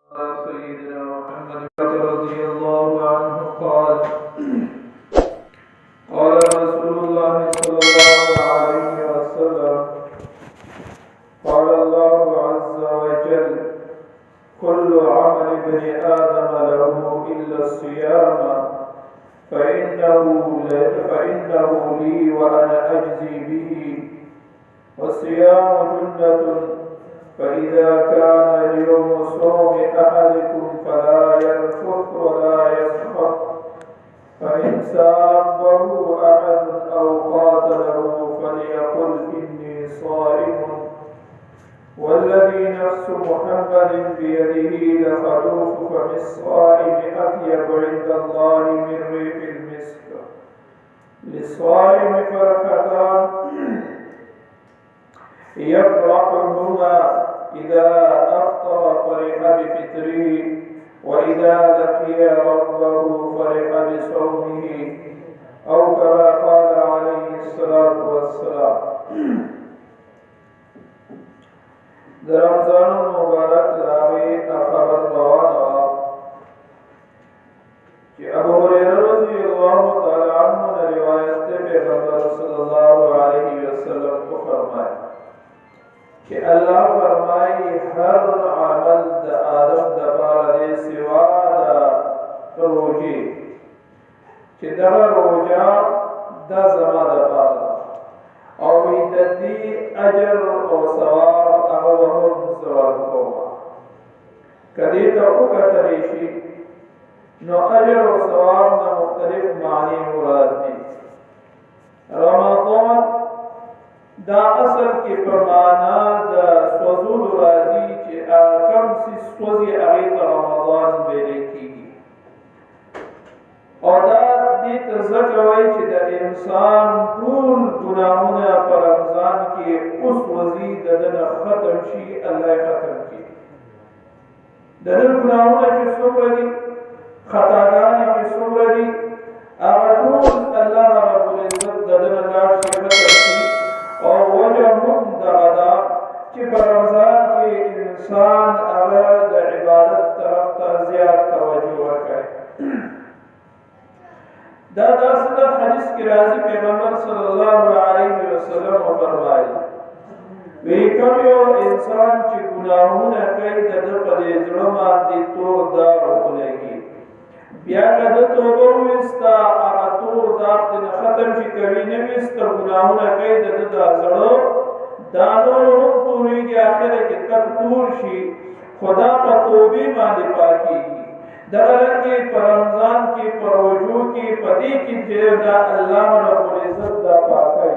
سيدنا محمد رضي الله عنه قال قال رسول الله صلى الله عليه وسلم قال الله عز وجل كل عمل ابن آدم له إلا الصيام فإنه لي وأنا أجزي به والصيام جنة فإذا كان اليوم صوم أحدكم فلا يرفث ولا يسخط فإن سابه أحد أو قاتله فليقل إني صائم والذي نفس محمد بيده لخلوف فم الصائم أطيب عند الله من ريح المسك للصائم فرحتان يفرحهما إذا أفطر فرح بفطره وإذا لقي ربه فرح بصومه أو كما قال عليه الصلاة والسلام. در رمضان المبارک راوی خبر روان کہ ابو ہریرہ رضی اللہ تعالی عنہ نے روایت سے پیغمبر صلی اللہ علیہ وسلم کو فرمایا کہ اللہ فرمائے ہر عمل دا آدم دا بارے سوا دا روجی کہ دا روجا دا زما دا بارا او ایددی اجر او ثواب اغوهم سوال کوما کدی تا اکتریشی نو اجر و ثواب نا مختلف معنی مراد دی. رمضان دا اصل کی پرمانا دا سوزول راضی چی کم سی سوزی اغیط رمضان بیلے کی اور دا دیت زکوائی چی دا انسان طول گناہونا پر رمضان کی اس وزید دن ختم شی اللہ ختم کی دن گناہونا چی سوری خطاگانی چی سوری اغطول اللہ رب العزت دن اللہ شی ختم کی اور وجہ ہم دا چی پر رمضان کی انسان اغد عبادت طرف تا زیاد توجہ کرے. دا داستا حدیث کی راضی پیغمبر صلی اللہ علیہ وسلم فرمائی وی کم یو انسان چی گناہون کئی دا دا پدی ظلمان دی تور دا رکھلے گی بیا کدا توبہ ہوئستا آغا تور داخت ختم چی کبھی نویستا گناہون کئی دا دا زڑو دانون ہم توری گی آخر کی تک تور شی خدا پا توبی ماندی پاکی گی درن کی پر رمضان کی پر وجوہ کی پتی کی پھر دا اللہ رب العزت دا پاکائی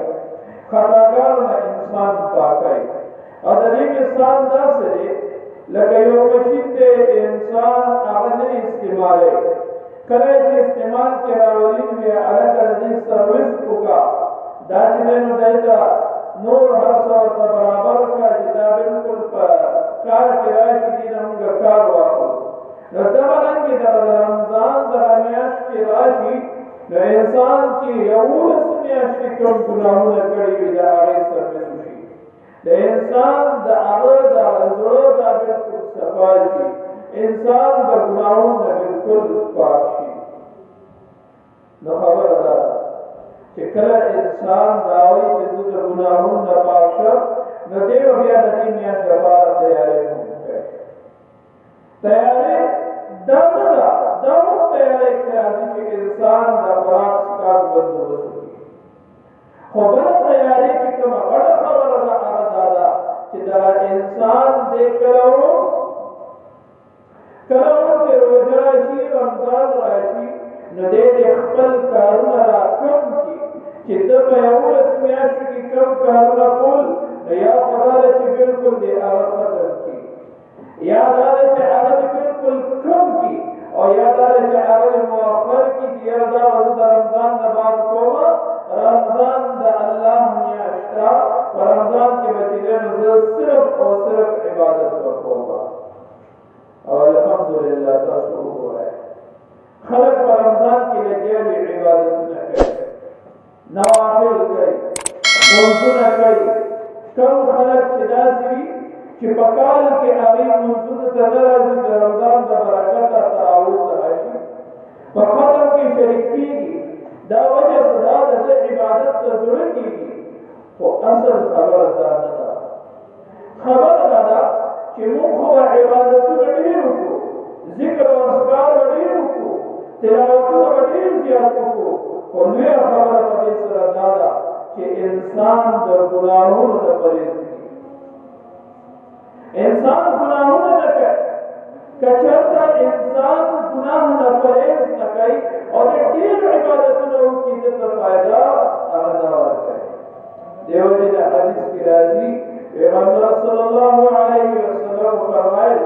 خطاگار نا انسان پاکائی اور در ایک انسان دا سرے لکہ یو مشید دے انسان آغنی استعمالے کرے چی استعمال کے راولین میں علق عزیز سروس کا دا چلینو دیتا نور ہر سورتا برابر کا جدا بالکل پر کار کی رائشی دینا ہونگا کار واقع دغلن کی در رمضان در میاش کی راشی در انسان کی یولس میاش کی کم گناہون کڑی بی در آغی سر میں سوشی در انسان در آغی در ازرو در بالکل صفاشی انسان در گناہون در بالکل پاکشی. نخبر دادا کہ کل انسان داوی چیز در گناہون در پاکشب ندیو بیا در میاش دبار تیارے ہوں تیارے دا وقت تیارے کھرازی کہ انسان دا براک سکات بندو بسوکی خوبنا تیارے کہ کم اگڑا خبر دا آگا دادا کہ دا انسان دے کلو کہ روجراشی رمضان راشی ندے دے خپل کارونا را کم کی کہ دا پیاول اسمیاش کی کم کارونا پول یا پدارے چی بالکل دے آگا ختم کی یاد آرے چی آگا دے بالکل کم کی اور یاد آرے چی آگا دے مؤخر کی چی یردا وزد رمضان نباد کوما رمضان دا اللہ منی اشتا و رمضان کے بچیدے نزل صرف اور صرف عبادت بکوما اور الحمدللہ تاسو ہو رہے خلق پر رمضان کے لئے بھی عبادت نہ کرے نوافل کئی منزو نہ کئی کم خلق چدا سی چې په کال کې هغې منځونه ته نه راځي د رمضان د برکته تراویح ته راشي په ختم کې شریک کېږي دا وجه څه ده د ده عبادت ته زړه کېږي خو اصل خبره دا نه ده خبره دا ده چې موږ خو به عبادتونه ډېر وکړو ذکر او اذکار به ډېر وکړو تلاوتونه به ډېر زیات وکړو خو لویه خبره په دې سره دا ده چې انسان د ګناهونو نه پرهیز کوي انسان ګناهونه نه کوي که چېرته انسان ګناه نه پرهیز نه کوي او د ډېرو عبادتونه وکړي ده ته فایده هغه نه ورکوي دیو دې د حدیث کې راځي پیغمبر صلی الله علیه وسلم فرمایل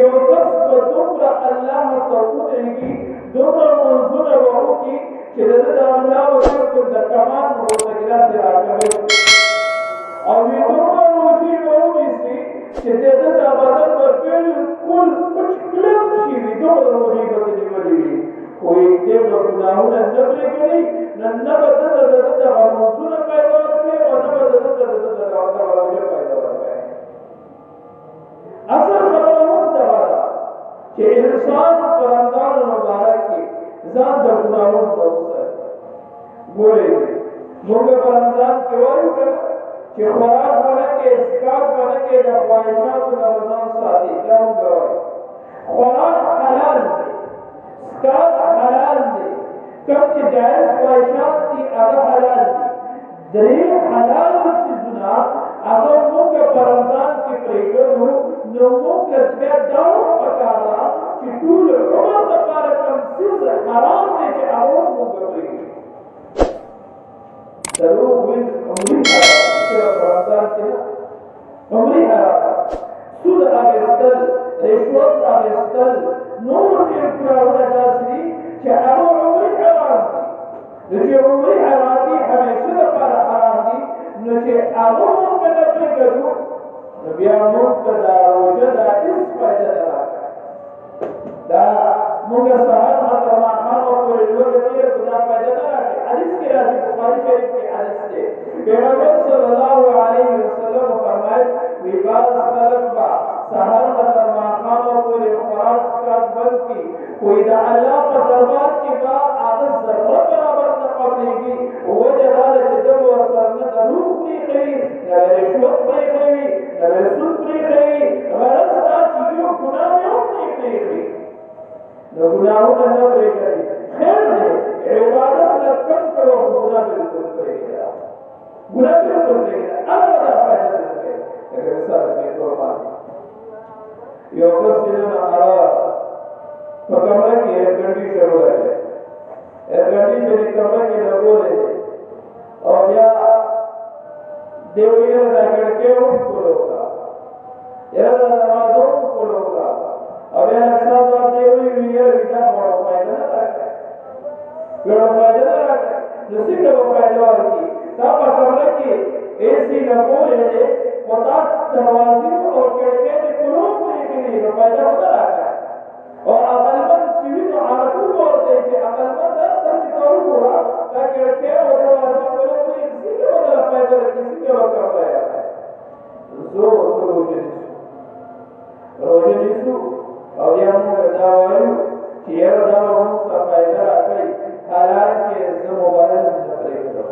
یو کس به دومره الله ته ودرېږي دومره منځونه به وکړي چې د ده د املا بالکل د کمان ورته داسې راکوي او دومره روژې به ونیسي چې د ده د بدن به بالکل پچ کلک شي وي دومره روژې به ته نیولې وي خو دې به ګناهونه نه پرېږدي نه به ده ته د ده دغه منځونه پیدا ورکوي او نه به د ده ته د ده دغه روژه پیدا ورکوي اصل خبره هم دغه ده چې انسان په رمضان مبارک کې ځان د ګناهونو نه وساتي ګورئ موږ په رمضان کې وایو که نه چې خوراک به نه کوې اسکاک به نه کوې د خواهشاتو نه به ځان ساتي دا موږ وایو خوراک حلال دی اسکاک حلال دی کوم چې جایز خواهشات دي هغه حلال دي درې حلال څیزونه هغه موږ په رمضان کې پرېږدو نو موږ بیا دا پکار ده چې ټول عمر دپاره کوم څیز حرام دی چې هغه موږ پرېږدو دروغ ویل عمري حرام صرف رمضان کې نه عمري حرام سود اخیستل رشوت اخیستل نور ډېر ګناهونه داسې دي چې هغه عمري حرام دي نو چې عمري حرام دي همیشه دپاره حرام دي نو چې هغه موږ نه پرېږدو نو بیا موږ ته دا روژه دا هېڅ فایده نه راکوي دا موږ سهار نه تر ماښامه پورې لوږه تېره کړو دا فایده نه راکوي حدیث کې راځي بخاري شریف کې حدیث دی پیغمبر صلی الله علیه وسلم فرمایل وی بعض خلک به سهار نه تر ماښامه پورې خوراک څښاک بند کړي خو د الله په دربار کې به هغه ذره برابر نه قبلېږي وجه دا ده چې ده به ورسره نه دروغ پرېښوي نه به رشوت پرېښوي نه به سود پرېښوي غرض دا چې یو ګناه مې هم نه پرېښوي نو ګناهونه نه پرېږدي خیر دی عبادت نه کم کوه خو ګناه بلکل پرېږده ګناه بلکل پرېږده هغه به دا فایده درکوي لکه مثال د طور باندې یو کس چې دی نو هغه په کمره کې ایر کنډیشن ولاړی ایر کنډیشن یې کمره کې لګولی دی او بیا دی ویل یاره دا کړکۍ وښکلو کړه یاره دا دروازه وښکلو کړه او بیا اکثر وخت دی ویل یاره دا خو فایده نه راکوي ګڼه فایده نه راکوي نو څنګه به فایده ورکړي تا په کمره کې اے سی لګولی دی خو تا دروازې او کړکۍ دې کلوم پرېښي دي نو فایده خو نه راکوي او عقلمند چې وي نو هغه ټول ورته چې عقلمند دا چې ته وګوره دا کړکۍ او دروازې کلوم پرېښي څنګه به دله فایده راکړي څنګه به کړلی زه ورته روژه نیسو او بیا موږ دا وایو چې یاره دا به موږ ته فایده راکوي حالانکې زه موبایل نه پرېږدم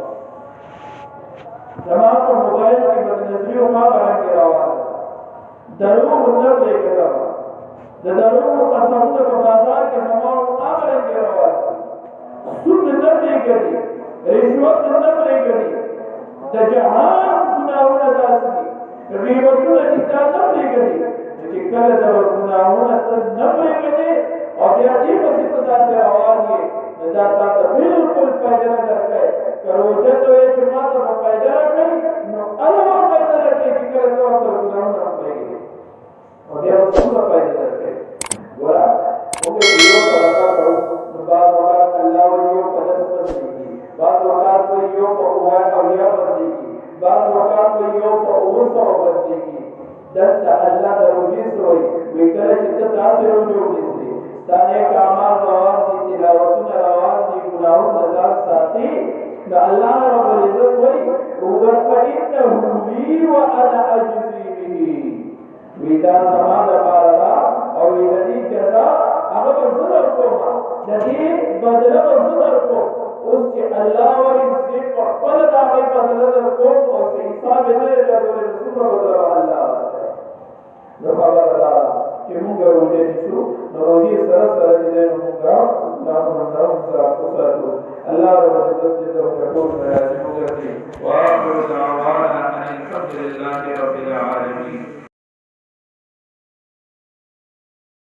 زما په موبایل کې بدنظري او ما باندې روانه ده دروغ نه پرېږدم د دروغو قسمونه په بازار کې زما ما باندې روان دي سود نه پرېږدي رشوت نه پرېږدي د جهان ګناهونه داسې دي غیبتونه دي دا نه پرېږدي چې کله دغه ګناهونه ته نه پرېږدې او بیا دې پسې ته داسې روان یې نو دا تا ته بلکل فایده نه درکوي که روژه ته وایې چې ما ته به فایده راکوي نو هله به فایده درکوي چې کله ته ورسره ګناهونه هم پرېږدې او بیا به څومره فایده درکوي ګوره موږ چې یو صدقه کوو نو بعض اوقات الله وایي یو په 10 بدلېږي بعض اوقات وایي یو په اویا بدلېږي بعض اوقات وایي یو په 900 بدلېږي دلته الله د روژې څه وایي وایي کله چې ته داسې روژه ونیسې ستا نیک اعمال روان دي تلاوتونه روان دي ګناهونه ځان ساتي نو الله رب العزت وایي فإنه لي وأنا أجزي به وی دا زما دپاره ده او وی د دې جزا هغه به زه درکومه د دې بدله به زه درکوم اوس چې الله وایي زه په خپله د هغې بدله درکوم او چې حساب یې نه دی درکولی نو څومره بدله به الله ورکوي نو خبره دا ده چې مونږ روژې نیسو نو روژې سره سره چې دی نو مونږ الله رب العزت دې ته ټول راضي وګرځي